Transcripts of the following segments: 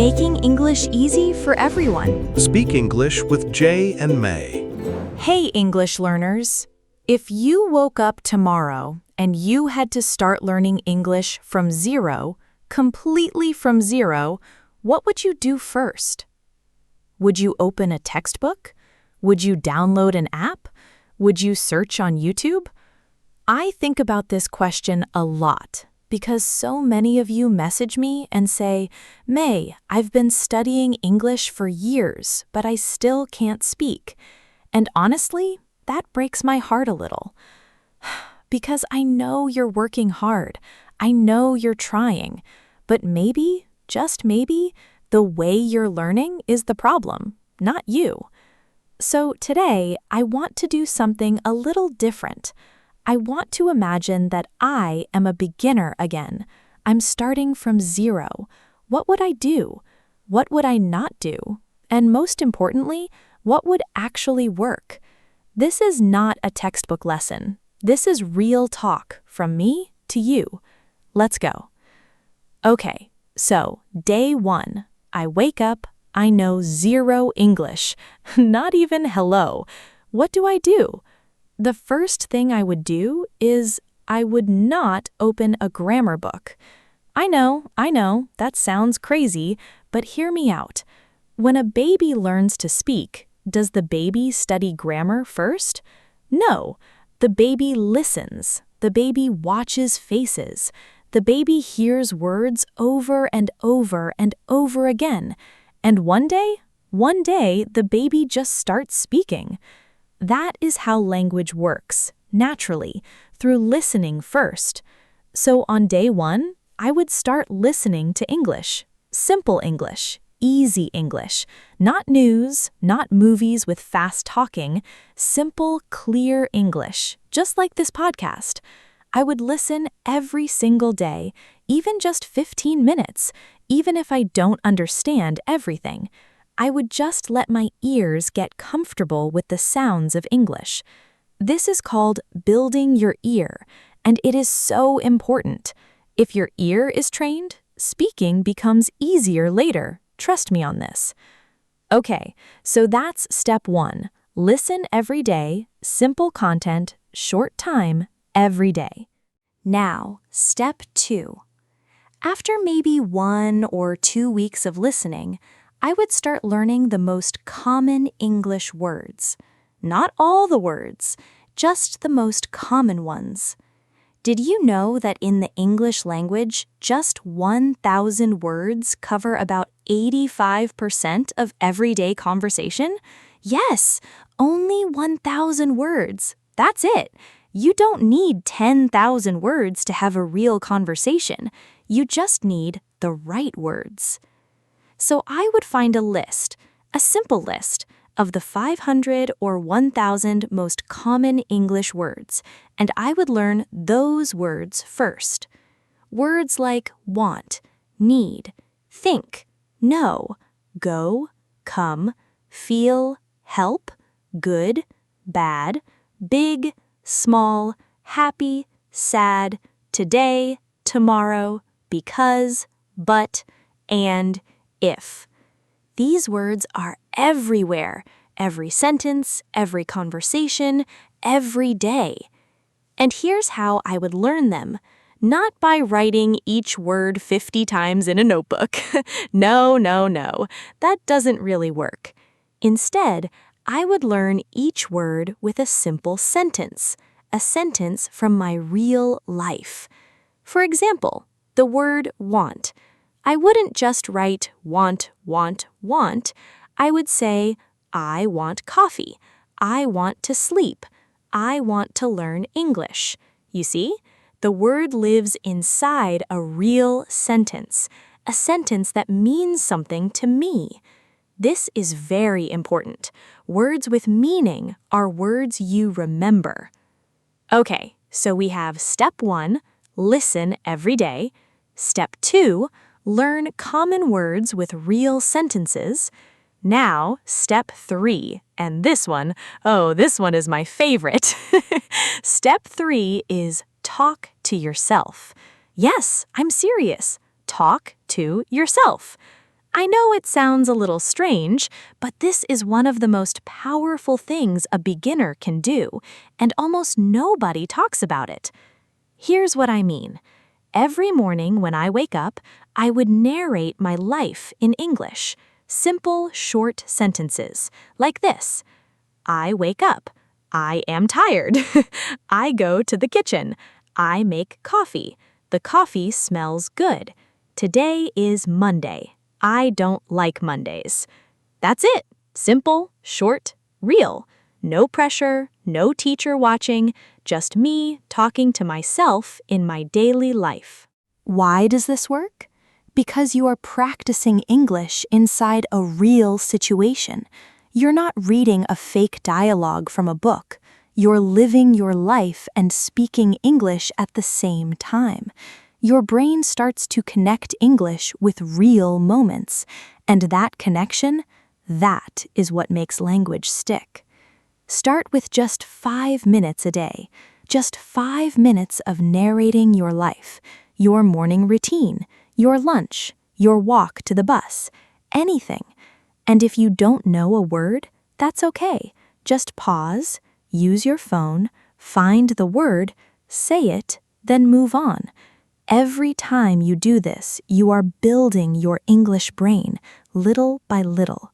making English easy for everyone. Speak English with Jay and May. Hey, English learners. If you woke up tomorrow and you had to start learning English from zero, completely from zero, what would you do first? Would you open a textbook? Would you download an app? Would you search on YouTube? I think about this question a lot because so many of you message me and say, May, I've been studying English for years, but I still can't speak. And honestly, that breaks my heart a little. Because I know you're working hard. I know you're trying. But maybe, just maybe, the way you're learning is the problem, not you. So today, I want to do something a little different. I want to imagine that I am a beginner again. I'm starting from zero. What would I do? What would I not do? And most importantly, what would actually work? This is not a textbook lesson. This is real talk from me to you. Let's go. Okay, so day 1. I wake up, I know zero English, not even hello. What do I do? The first thing I would do is I would not open a grammar book. I know, that sounds crazy, but hear me out. When a baby learns to speak, does the baby study grammar first? No, the baby listens. The baby watches faces. The baby hears words over and over and over again. And one day, the baby just starts speaking. That is how language works, naturally, through listening first. So on day 1, I would start listening to English. Simple English, easy English. Not news, not movies with fast talking. Simple, clear English, just like this podcast. I would listen every single day, even just 15 minutes, even if I don't understand everything. I would just let my ears get comfortable with the sounds of English. This is called building your ear, and it is so important. If your ear is trained, speaking becomes easier later. Trust me on this. Okay, so that's step 1. Listen every day, simple content, short time, every day. Now, step 2. After maybe 1 or 2 weeks of listening, I would start learning the most common English words. Not all the words, just the most common ones. Did you know that in the English language, just 1,000 words cover about 85% of everyday conversation? Yes, only 1,000 words. That's it. You don't need 10,000 words to have a real conversation. You just need the right words. So I would find a list, a simple list, of the 500 or 1,000 most common English words, and I would learn those words first. Words like want, need, think, know, go, come, feel, help, good, bad, big, small, happy, sad, today, tomorrow, because, but, and, if. These words are everywhere, every sentence, every conversation, every day. And here's how I would learn them. Not by writing each word 50 times in a notebook. No, that doesn't really work. Instead, I would learn each word with a simple sentence, a sentence from my real life. For example, the word want. I wouldn't just write want. I would say, I want coffee. I want to sleep. I want to learn English. You see, the word lives inside a real sentence, a sentence that means something to me. This is very important. Words with meaning are words you remember. Okay, so we have step 1, listen every day. Step 2, learn common words with real sentences. Now, step 3, and this one is my favorite. Step 3 is talk to yourself. Yes, I'm serious. Talk to yourself. I know it sounds a little strange, but this is one of the most powerful things a beginner can do, and almost nobody talks about it. Here's what I mean. Every morning when I wake up, I would narrate my life in English. Simple, short sentences, like this. I wake up. I am tired. I go to the kitchen. I make coffee. The coffee smells good. Today is Monday. I don't like Mondays. That's it. Simple, short, real. No pressure, no teacher watching, just me talking to myself in my daily life. Why does this work? Because you are practicing English inside a real situation. You're not reading a fake dialogue from a book. You're living your life and speaking English at the same time. Your brain starts to connect English with real moments, and that connection, that is what makes language stick. Start with just 5 minutes a day, just 5 minutes of narrating your life, your morning routine, your lunch, your walk to the bus, anything. And if you don't know a word, that's okay. Just pause, use your phone, find the word, say it, then move on. Every time you do this, you are building your English brain, little by little.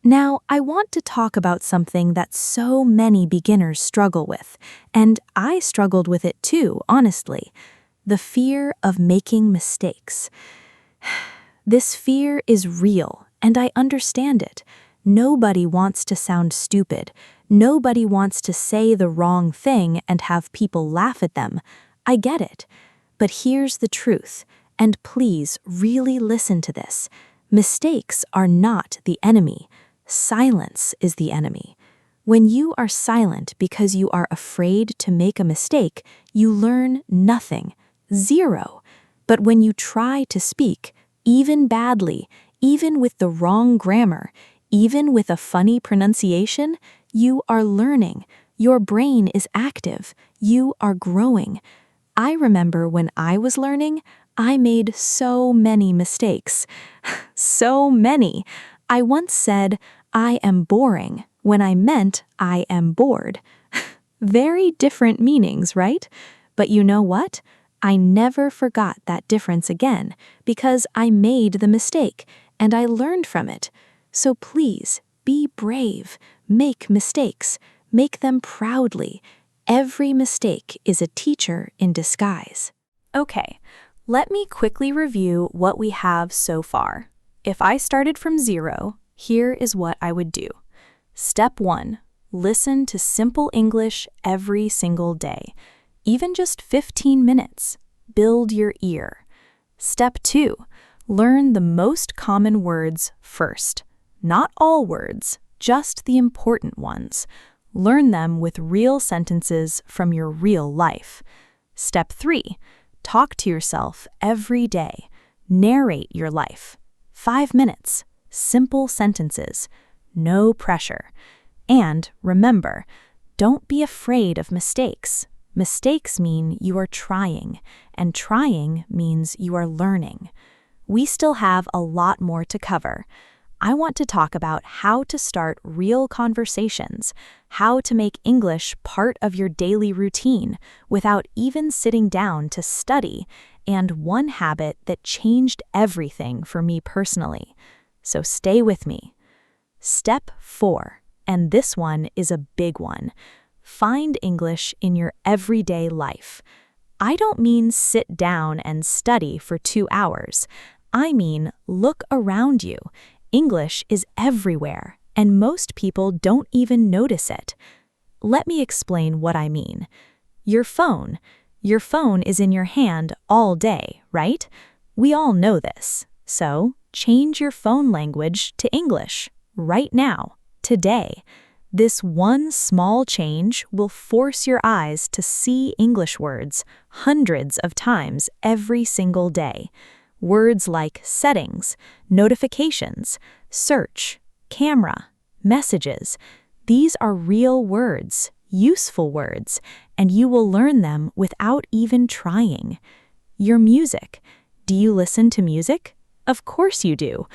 Now, I want to talk about something that so many beginners struggle with, and I struggled with it too, honestly. The fear of making mistakes. This fear is real, and I understand it. Nobody wants to sound stupid. Nobody wants to say the wrong thing and have people laugh at them. I get it. But here's the truth, and please really listen to this. Mistakes are not the enemy. Silence is the enemy. When you are silent because you are afraid to make a mistake, you learn nothing, zero. But when you try to speak, even badly, even with the wrong grammar, even with a funny pronunciation, you are learning. Your brain is active. You are growing. I remember when I was learning, I made so many mistakes. So many. I once said, I am boring, when I meant I am bored. Very different meanings, right? But you know what? I never forgot that difference again because I made the mistake and I learned from it. So please, be brave. Make mistakes. Make them proudly. Every mistake is a teacher in disguise. Okay, let me quickly review what we have so far. If I started from 0, here is what I would do. Step 1, listen to simple English every single day, even just 15 minutes. Build your ear. Step 2, learn the most common words first. Not all words, just the important ones. Learn them with real sentences from your real life. Step 3, talk to yourself every day. Narrate your life. 5 minutes, simple sentences, no pressure. And remember, don't be afraid of mistakes. Mistakes mean you are trying, and trying means you are learning. We still have a lot more to cover. I want to talk about how to start real conversations, how to make English part of your daily routine without even sitting down to study, and one habit that changed everything for me personally. So stay with me. Step 4, and this one is a big one. Find English in your everyday life. I don't mean sit down and study for 2 hours. I mean look around you. English is everywhere, and most people don't even notice it. Let me explain what I mean. Your phone. Your phone is in your hand all day, right? We all know this. So, change your phone language to English right now, today. This one small change will force your eyes to see English words hundreds of times every single day. Words like settings, notifications, search, camera, messages. These are real words, useful words, and you will learn them without even trying. Your music. Do you listen to music? Of course you do.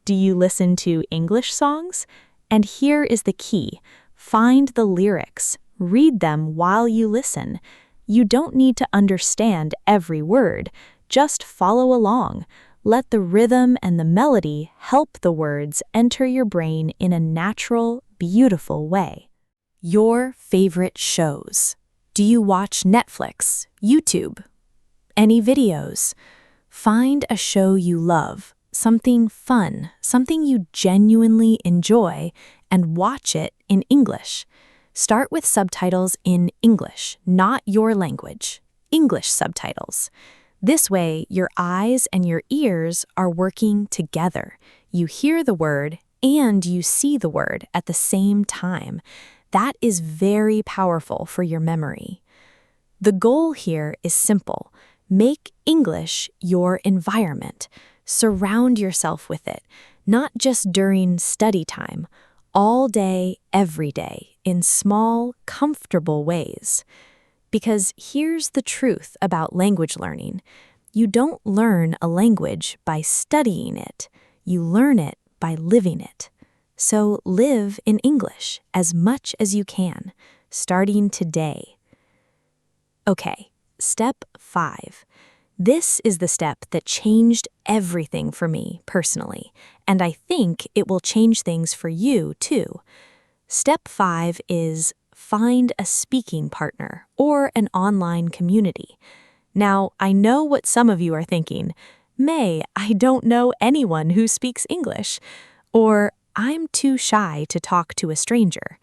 Do you listen to English songs? And here is the key. Find the lyrics. Read them while you listen. You don't need to understand every word. Just follow along. Let the rhythm and the melody help the words enter your brain in a natural, beautiful way. Your favorite shows. Do you watch Netflix, YouTube? Any videos? Find a show you love, something fun, something you genuinely enjoy, and watch it in English. Start with subtitles in English, not your language. English subtitles. This way, your eyes and your ears are working together. You hear the word and you see the word at the same time. That is very powerful for your memory. The goal here is simple. Make English your environment. Surround yourself with it, not just during study time, all day, every day, in small, comfortable ways. Because here's the truth about language learning. You don't learn a language by studying it. You learn it by living it. So live in English as much as you can, starting today. Okay, step 5. This is the step that changed everything for me personally, and I think it will change things for you too. Step 5 is find a speaking partner or an online community. Now, I know what some of you are thinking. May, I don't know anyone who speaks English. Or I'm too shy to talk to a stranger.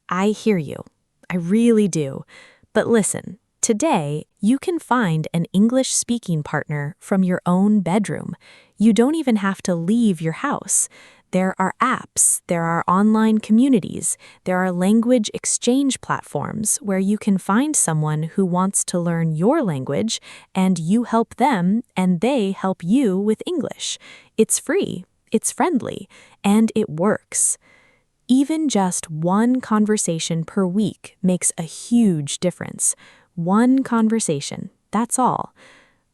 I hear you. I really do. But listen, today you can find an English speaking partner from your own bedroom. You don't even have to leave your house. There are apps, there are online communities, there are language exchange platforms where you can find someone who wants to learn your language and you help them and they help you with English. It's free, it's friendly, and it works. Even just one conversation per week makes a huge difference. One conversation, that's all.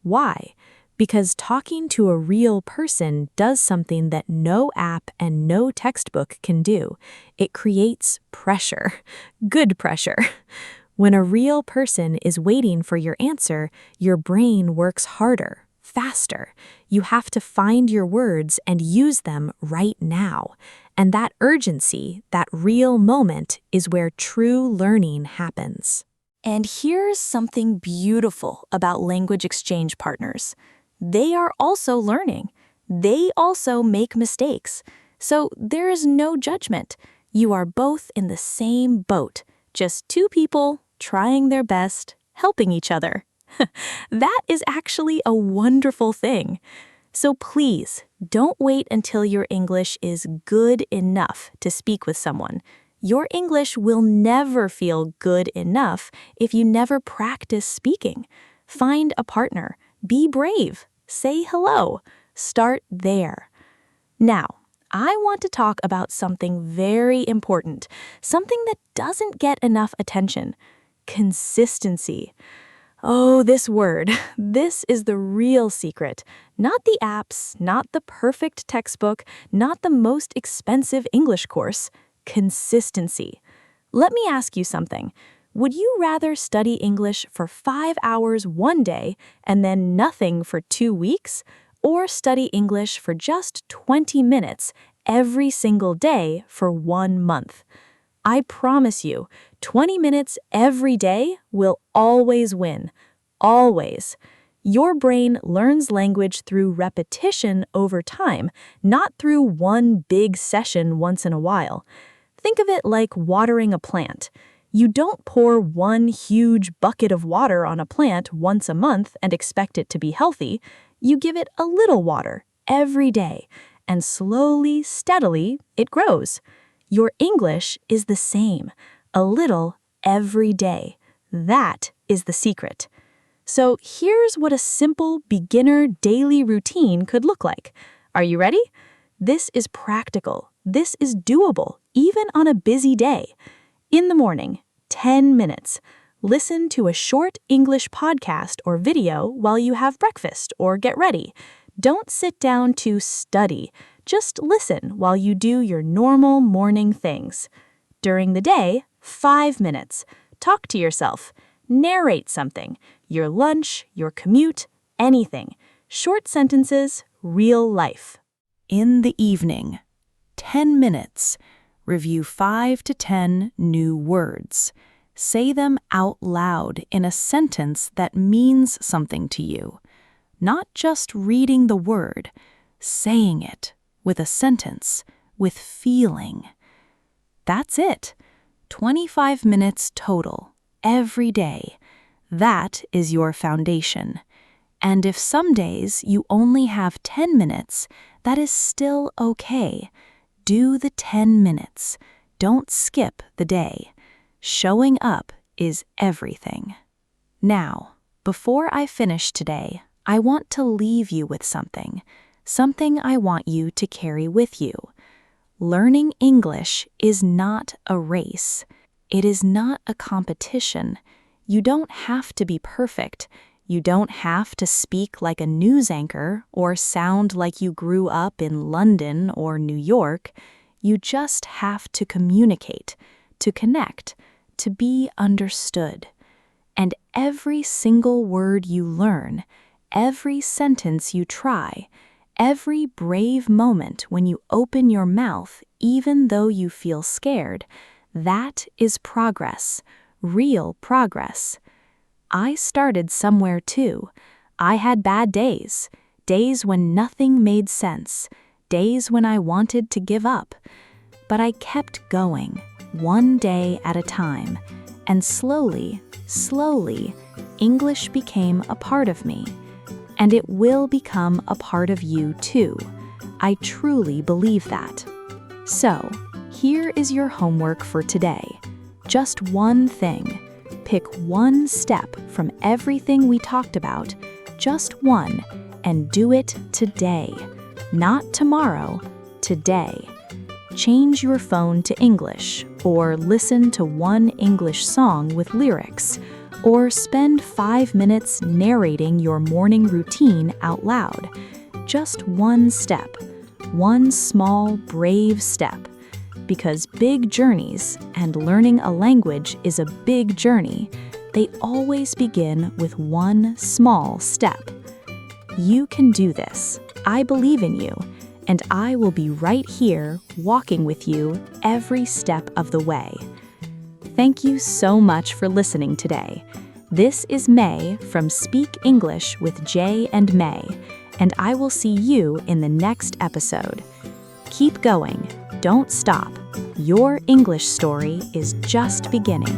Why? Because talking to a real person does something that no app and no textbook can do. It creates pressure, good pressure. When a real person is waiting for your answer, your brain works harder, faster. You have to find your words and use them right now. And that urgency, that real moment, is where true learning happens. And here's something beautiful about language exchange partners. They are also learning. They also make mistakes. So there is no judgment. You are both in the same boat, just two people trying their best, helping each other. That is actually a wonderful thing. So please, don't wait until your English is good enough to speak with someone. Your English will never feel good enough if you never practice speaking. Find a partner. Be brave. Say hello. Start there. Now, I want to talk about something very important, something that doesn't get enough attention. Consistency. Oh, this word. This is the real secret. Not the apps, not the perfect textbook, not the most expensive English course. Consistency. Let me ask you something. Would you rather study English for 5 hours one day and then nothing for 2 weeks, or study English for just 20 minutes every single day for 1 month? I promise you, 20 minutes every day will always win. Always. Your brain learns language through repetition over time, not through one big session once in a while. Think of it like watering a plant. You don't pour one huge bucket of water on a plant once a month and expect it to be healthy. You give it a little water every day, and slowly, steadily, it grows. Your English is the same, a little every day. That is the secret. So here's what a simple beginner daily routine could look like. Are you ready? This is practical. This is doable, even on a busy day. In the morning, 10 minutes. Listen to a short English podcast or video while you have breakfast or get ready. Don't sit down to study. Just listen while you do your normal morning things. During the day, 5 minutes. Talk to yourself. Narrate something. Your lunch, your commute, anything. Short sentences, real life. In the evening, 10 minutes. Review 5 to 10 new words. Say them out loud in a sentence that means something to you. Not just reading the word, saying it with a sentence, with feeling. That's it. 25 minutes total, every day. That is your foundation. And if some days you only have 10 minutes, that is still okay. Do the 10 minutes. Don't skip the day. Showing up is everything. Now, before I finish today, I want to leave you with something I want you to carry with you. Learning English is not a race. It is not a competition. You don't have to be perfect. You don't have to speak like a news anchor or sound like you grew up in London or New York. You just have to communicate, to connect, to be understood. And every single word you learn, every sentence you try, every brave moment when you open your mouth even though you feel scared, that is progress, real progress. I started somewhere too. I had bad days, days when nothing made sense, days when I wanted to give up. But I kept going, one day at a time, and slowly, English became a part of me. And it will become a part of you too. I truly believe that. So, here is your homework for today. Just one thing. Pick one step from everything we talked about, just one, and do it today. Not tomorrow, today. Change your phone to English, or listen to one English song with lyrics, or spend 5 minutes narrating your morning routine out loud. Just one step, one small, brave step. Because big journeys, and learning a language is a big journey, they always begin with one small step. You can do this. I believe in you, and I will be right here walking with you every step of the way. Thank you so much for listening today. This is May from Speak English with Jay and May, and I will see you in the next episode. Keep going. Don't stop. Your English story is just beginning.